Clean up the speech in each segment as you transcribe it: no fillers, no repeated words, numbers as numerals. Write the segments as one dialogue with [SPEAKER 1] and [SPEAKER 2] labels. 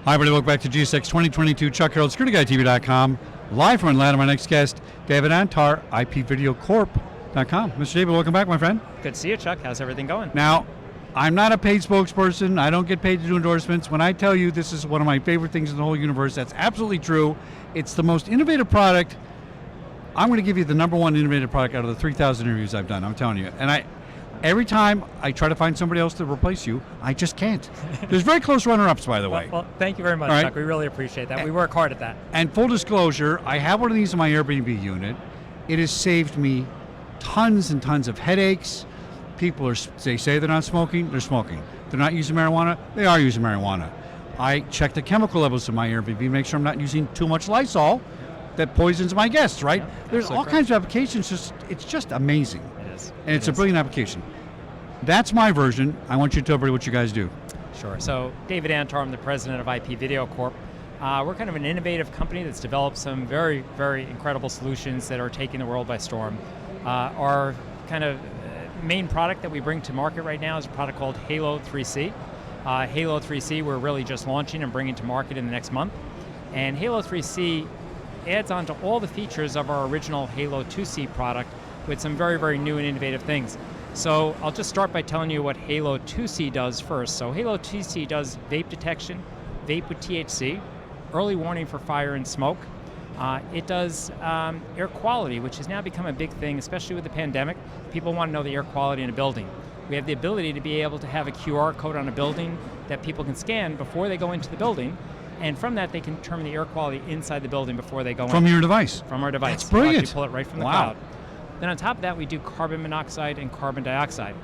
[SPEAKER 1] Hi, everybody. Welcome back to GSX 2022. Chuck Harold, SecurityGuyTV.com. Live from Atlanta. My next guest, David Antar, IPVideoCorp.com. Mr. David, welcome back, my friend.
[SPEAKER 2] Good to see you, Chuck. How's everything going?
[SPEAKER 1] Now, I'm not a paid spokesperson. I don't get paid to do endorsements. When I tell you this is one of my favorite things in the whole universe, that's absolutely true. It's the most innovative product. I'm going to give you the #1 innovative product out of the 3,000 interviews I've done. I'm telling you. And every time I try to find somebody else to replace you, I just can't. There's very close runner-ups, by the way.
[SPEAKER 2] Well, thank you very much,
[SPEAKER 1] right.
[SPEAKER 2] Chuck. We really appreciate that. We work hard at that.
[SPEAKER 1] And full disclosure, I have one of these in my Airbnb unit. It has saved me tons and tons of headaches. People they say they're not smoking, they're smoking. They're not using marijuana, they are using marijuana. I check the chemical levels in my Airbnb, make sure I'm not using too much Lysol that poisons my guests, right?
[SPEAKER 2] Yeah,
[SPEAKER 1] There's all kinds of applications, it's just amazing.
[SPEAKER 2] It is.
[SPEAKER 1] And it's a brilliant application. That's my version. I want you to tell everybody what you guys do.
[SPEAKER 2] Sure. So, David Antar, I'm the president of IP Video Corp. We're kind of an innovative company that's developed some very, very incredible solutions that are taking the world by storm. Our kind of main product that we bring to market right now is a product called Halo 3C. Halo 3C we're really just launching and bringing to market in the next month. And Halo 3C adds on to all the features of our original Halo 2C product with some very, very new and innovative things. So I'll just start by telling you what Halo 2C does first. So Halo 2C does vape detection, vape with THC, early warning for fire and smoke. It does air quality, which has now become a big thing, especially with the pandemic. People want to know the air quality in a building. We have the ability to be able to have a QR code on a building that people can scan before they go into the building. And from that, they can determine the air quality inside the building before they go in.
[SPEAKER 1] From your device?
[SPEAKER 2] From our device.
[SPEAKER 1] That's brilliant.
[SPEAKER 2] We'll actually pull it right from the cloud. Then on top of that, we do carbon monoxide and carbon dioxide.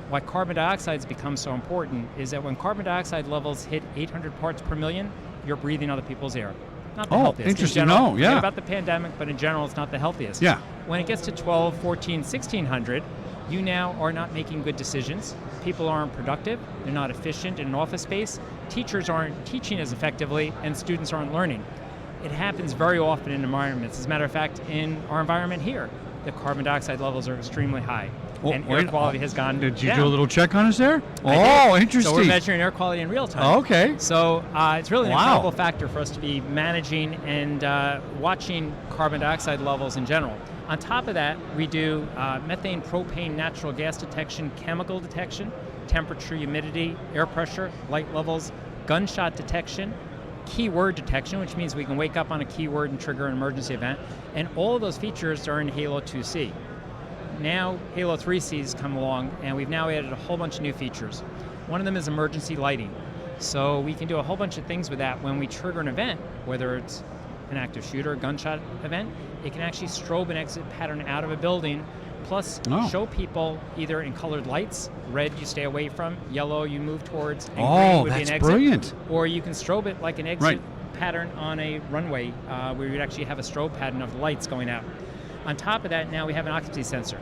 [SPEAKER 2] Why carbon dioxide has become so important is that when carbon dioxide levels hit 800 parts per million, you're breathing other people's air. Not the healthiest.
[SPEAKER 1] Interesting.
[SPEAKER 2] In general,
[SPEAKER 1] yeah.
[SPEAKER 2] About the pandemic, but in general, it's not the healthiest.
[SPEAKER 1] Yeah.
[SPEAKER 2] When it gets to 12, 14, 1600, you now are not making good decisions. People aren't productive. They're not efficient in an office space. Teachers aren't teaching as effectively, and students aren't learning. It happens very often in environments. As a matter of fact, in our environment here, the carbon dioxide levels are extremely high, and air quality has gone down.
[SPEAKER 1] Did you do a little check on us there? Interesting.
[SPEAKER 2] So we're measuring air quality in real time.
[SPEAKER 1] Oh, okay.
[SPEAKER 2] So it's really an incredible factor for us to be managing and watching carbon dioxide levels in general. On top of that, we do methane, propane, natural gas detection, chemical detection, temperature, humidity, air pressure, light levels, gunshot detection, keyword detection, which means we can wake up on a keyword and trigger an emergency event. And all of those features are in Halo 2C. Now Halo 3C has come along, and we've now added a whole bunch of new features. One of them is emergency lighting. So we can do a whole bunch of things with that. When we trigger an event, whether it's an active shooter, gunshot event, it can actually strobe an exit pattern out of a building, plus show people either in colored lights, red you stay away from, yellow you move towards, and green would be an exit.
[SPEAKER 1] Brilliant.
[SPEAKER 2] Or you can strobe it like an exit pattern on a runway where you'd actually have a strobe pattern of lights going out. On top of that, now we have an occupancy sensor.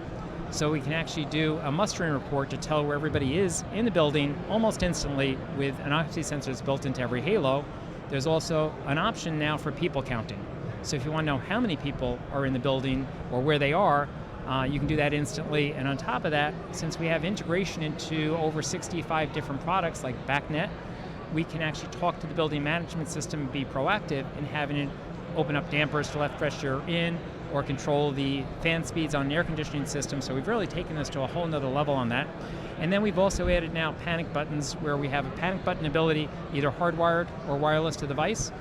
[SPEAKER 2] So we can actually do a mustering report to tell where everybody is in the building almost instantly with an occupancy sensor that's built into every Halo. There's also an option now for people counting. So if you want to know how many people are in the building or where they are, you can do that instantly. And on top of that, since we have integration into over 65 different products like BACnet, we can actually talk to the building management system and be proactive in having it open up dampers to let fresh air in or control the fan speeds on the air conditioning system. So we've really taken this to a whole nother level on that. And then we've also added now panic buttons where we have a panic button ability, either hardwired or wireless to the device.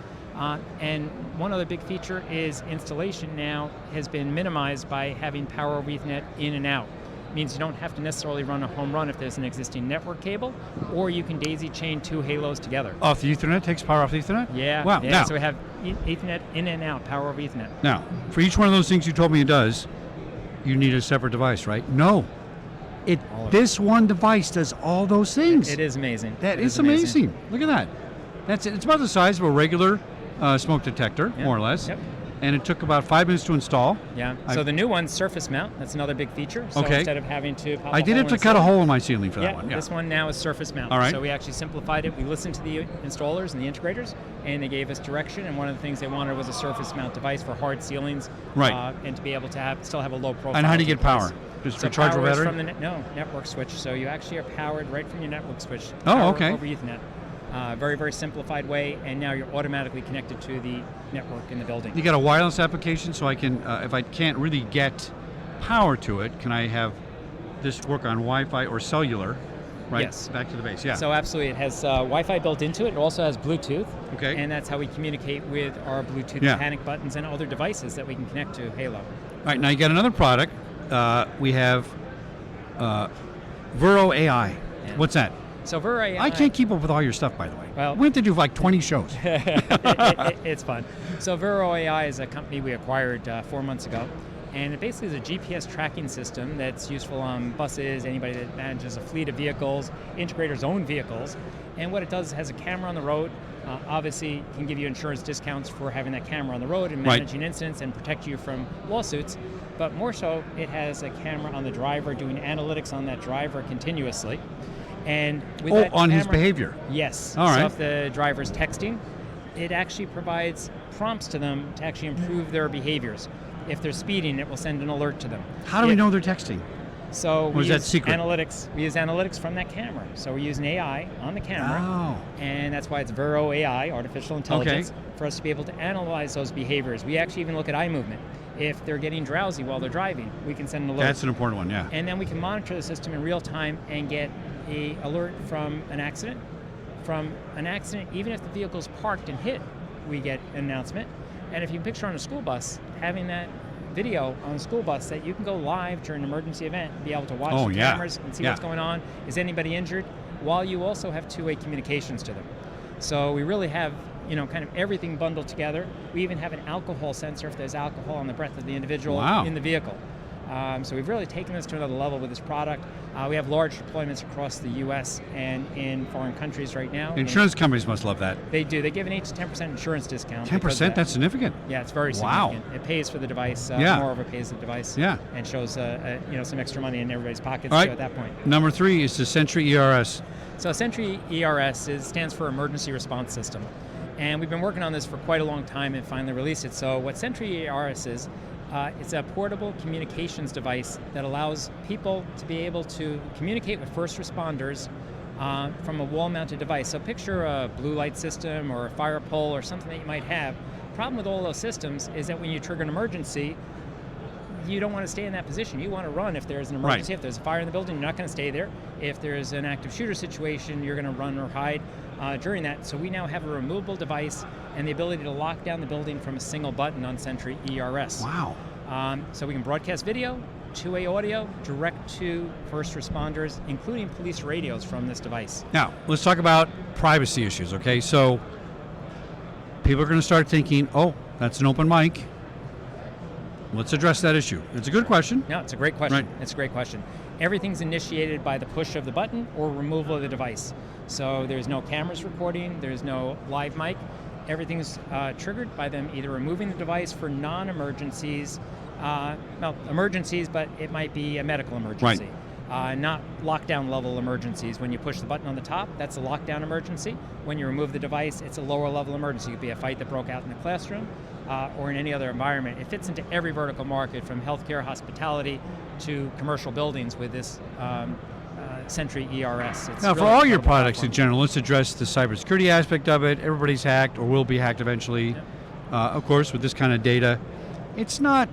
[SPEAKER 2] And one other big feature is installation now has been minimized by having power over Ethernet in and out. It means you don't have to necessarily run a home run if there's an existing network cable, or you can daisy chain 2 Halos together.
[SPEAKER 1] Off the Ethernet? Takes power off the Ethernet?
[SPEAKER 2] Yeah.
[SPEAKER 1] Wow.
[SPEAKER 2] Yeah.
[SPEAKER 1] Now,
[SPEAKER 2] so we have Ethernet in and out, power over Ethernet.
[SPEAKER 1] Now, for each one of those things you told me it does, you need a separate device, right? No. This one device does all those things.
[SPEAKER 2] It is amazing.
[SPEAKER 1] That is amazing. Look at that. That's it. It's about the size of a regular smoke detector, more or less.
[SPEAKER 2] Yep.
[SPEAKER 1] And it took about 5 minutes to install.
[SPEAKER 2] Yeah. So the new one's surface mount. That's another big feature. So instead of having to pop
[SPEAKER 1] I did have to cut a hole in my ceiling for that one. Yeah.
[SPEAKER 2] This one now is surface mount.
[SPEAKER 1] All right.
[SPEAKER 2] So we actually simplified it. We listened to the installers and the integrators, and they gave us direction. And one of the things they wanted was a surface mount device for hard ceilings, and to be able to still have a low profile.
[SPEAKER 1] And how do you get power? Just
[SPEAKER 2] so
[SPEAKER 1] rechargeable battery?
[SPEAKER 2] From the network switch. So you actually are powered right from your network switch.
[SPEAKER 1] Oh, okay.
[SPEAKER 2] Over Ethernet. Very, very simplified way, and now you're automatically connected to the network in the building.
[SPEAKER 1] You got a wireless application, so I can, if I can't really get power to it, can I have this work on Wi-Fi or cellular? Right,
[SPEAKER 2] yes.
[SPEAKER 1] Back to the base, yeah.
[SPEAKER 2] So absolutely, it has Wi-Fi built into it. It also has Bluetooth.
[SPEAKER 1] Okay.
[SPEAKER 2] And that's how we communicate with our Bluetooth panic buttons and other devices that we can connect to Halo.
[SPEAKER 1] All right, now you got another product. We have VeroAI. Yeah. What's that?
[SPEAKER 2] So VeroAI.
[SPEAKER 1] I can't keep up with all your stuff, by the way.
[SPEAKER 2] Well,
[SPEAKER 1] we have to do like 20 shows.
[SPEAKER 2] It's fun. So VeroAI is a company we acquired 4 months ago. And it basically is a GPS tracking system that's useful on buses, anybody that manages a fleet of vehicles, integrators own vehicles. And what it does is it has a camera on the road. Obviously, it can give you insurance discounts for having that camera on the road and managing incidents and protect you from lawsuits. But more so, it has a camera on the driver doing analytics on that driver continuously. And with that
[SPEAKER 1] on
[SPEAKER 2] camera,
[SPEAKER 1] his behavior?
[SPEAKER 2] Yes.
[SPEAKER 1] All right.
[SPEAKER 2] So if the driver's texting, it actually provides prompts to them to actually improve their behaviors. If they're speeding, it will send an alert to them.
[SPEAKER 1] How do we know they're texting?
[SPEAKER 2] So we
[SPEAKER 1] use
[SPEAKER 2] analytics. We use analytics from that camera. So we're using AI on the camera, and that's why it's VeroAI, artificial intelligence, for us to be able to analyze those behaviors. We actually even look at eye movement. If they're getting drowsy while they're driving, we can send an alert.
[SPEAKER 1] That's an important one, yeah.
[SPEAKER 2] And then we can monitor the system in real time and get an alert from an accident. From an accident, even if the vehicle's parked and hit, we get an announcement. And if you picture on a school bus, having that video on a school bus that you can go live during an emergency event, be able to watch the cameras and see what's going on. Is anybody injured? While you also have two-way communications to them. So we really have, kind of everything bundled together. We even have an alcohol sensor if there's alcohol on the breath of the individual in the vehicle. So we've really taken this to another level with this product. We have large deployments across the U.S. and in foreign countries right now.
[SPEAKER 1] Insurance companies must love that.
[SPEAKER 2] They do. They give an 8 to 10% insurance discount.
[SPEAKER 1] 10%? That's significant.
[SPEAKER 2] Yeah, it's very significant. It pays for the device. Moreover, pays the device.
[SPEAKER 1] Yeah.
[SPEAKER 2] And shows some extra money in everybody's pockets
[SPEAKER 1] too
[SPEAKER 2] at that point.
[SPEAKER 1] Number 3 is the Sentry ERS.
[SPEAKER 2] So Sentry ERS stands for Emergency Response System. And we've been working on this for quite a long time and finally released it. So what Sentry ERS is, it's a portable communications device that allows people to be able to communicate with first responders from a wall-mounted device. So picture a blue light system or a fire pole or something that you might have. The problem with all those systems is that when you trigger an emergency, you don't want to stay in that position. You want to run if there's an emergency. If there's a fire in the building, you're not going to stay there. If there's an active shooter situation, you're going to run or hide during that. So we now have a removable device and the ability to lock down the building from a single button on Sentry ERS.
[SPEAKER 1] Wow.
[SPEAKER 2] So we can broadcast video, two-way audio, direct to first responders, including police radios from this device.
[SPEAKER 1] Now, let's talk about privacy issues, okay? So people are going to start thinking, oh, that's an open mic. Let's address that issue. It's a good question.
[SPEAKER 2] No, it's a great question.
[SPEAKER 1] Right.
[SPEAKER 2] It's a great question. Everything's initiated by the push of the button or removal of the device. So there's no cameras recording, there's no live mic. Everything's triggered by them either removing the device for non-emergencies, emergencies, but it might be a medical emergency. Not lockdown level emergencies. When you push the button on the top, that's a lockdown emergency. When you remove the device, it's a lower level emergency. It could be a fight that broke out in the classroom or in any other environment. It fits into every vertical market from healthcare, hospitality to commercial buildings with this Sentry ERS.
[SPEAKER 1] Now, for all your products in general, let's address the cybersecurity aspect of it. Everybody's hacked or will be hacked eventually. Yep. Of course, with this kind of data, it's not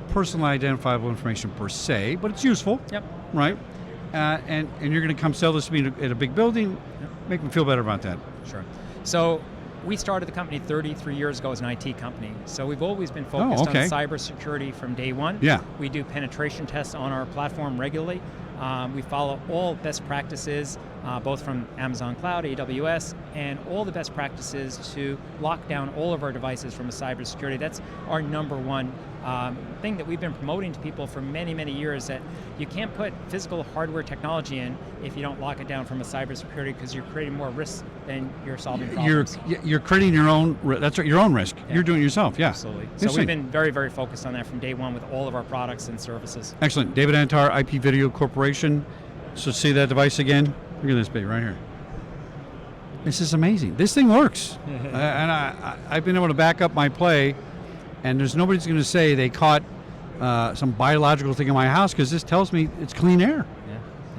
[SPEAKER 1] personally identifiable information per se, but it's useful.
[SPEAKER 2] Yep.
[SPEAKER 1] Right? And you're going to come sell this to me at a big building. Yep. Make me feel better about that.
[SPEAKER 2] Sure. So we started the company 33 years ago as an IT company. So we've always been focused on cybersecurity from day one.
[SPEAKER 1] Yeah.
[SPEAKER 2] We do penetration tests on our platform regularly. We follow all best practices, both from Amazon Cloud, AWS, and all the best practices to lock down all of our devices from a cybersecurity. That's our number one thing that we've been promoting to people for many, many years, that you can't put physical hardware technology in if you don't lock it down from a cybersecurity, because you're creating more risks than you're solving problems.
[SPEAKER 1] You're creating your own, that's right, your own risk. Yeah. You're doing it yourself, yeah.
[SPEAKER 2] Absolutely. So we've been very, very focused on that from day one with all of our products and services.
[SPEAKER 1] Excellent. David Antar, IP Video Corporation. So see that device again? Look at this baby right here. This is amazing. This thing works. And I've been able to back up my play, and there's nobody's going to say they caught some biological thing in my house, because this tells me it's clean air.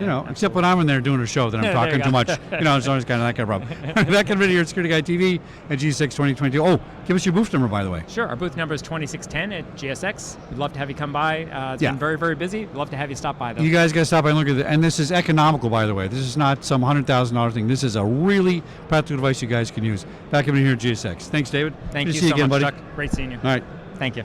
[SPEAKER 1] You know, except when I'm in there doing a show, then I'm
[SPEAKER 2] There
[SPEAKER 1] talking
[SPEAKER 2] you
[SPEAKER 1] too
[SPEAKER 2] go.
[SPEAKER 1] much. You know, it's always kind of that kind of problem. That kind of video here at Security Guy TV at GSX 2022. Oh, give us your booth number, by the way.
[SPEAKER 2] Sure. Our booth number is 2610 at GSX. We'd love to have you come by. It's been very, very busy. We'd love to have you stop by, though.
[SPEAKER 1] You guys got to stop by and look at it. And this is economical, by the way. This is not some $100,000 thing. This is a really practical device you guys can use. Back up in here at GSX. Thanks, David.
[SPEAKER 2] Thank
[SPEAKER 1] Good
[SPEAKER 2] you
[SPEAKER 1] to see
[SPEAKER 2] so
[SPEAKER 1] again,
[SPEAKER 2] much,
[SPEAKER 1] buddy.
[SPEAKER 2] Chuck. Great seeing you.
[SPEAKER 1] All right.
[SPEAKER 2] Thank you.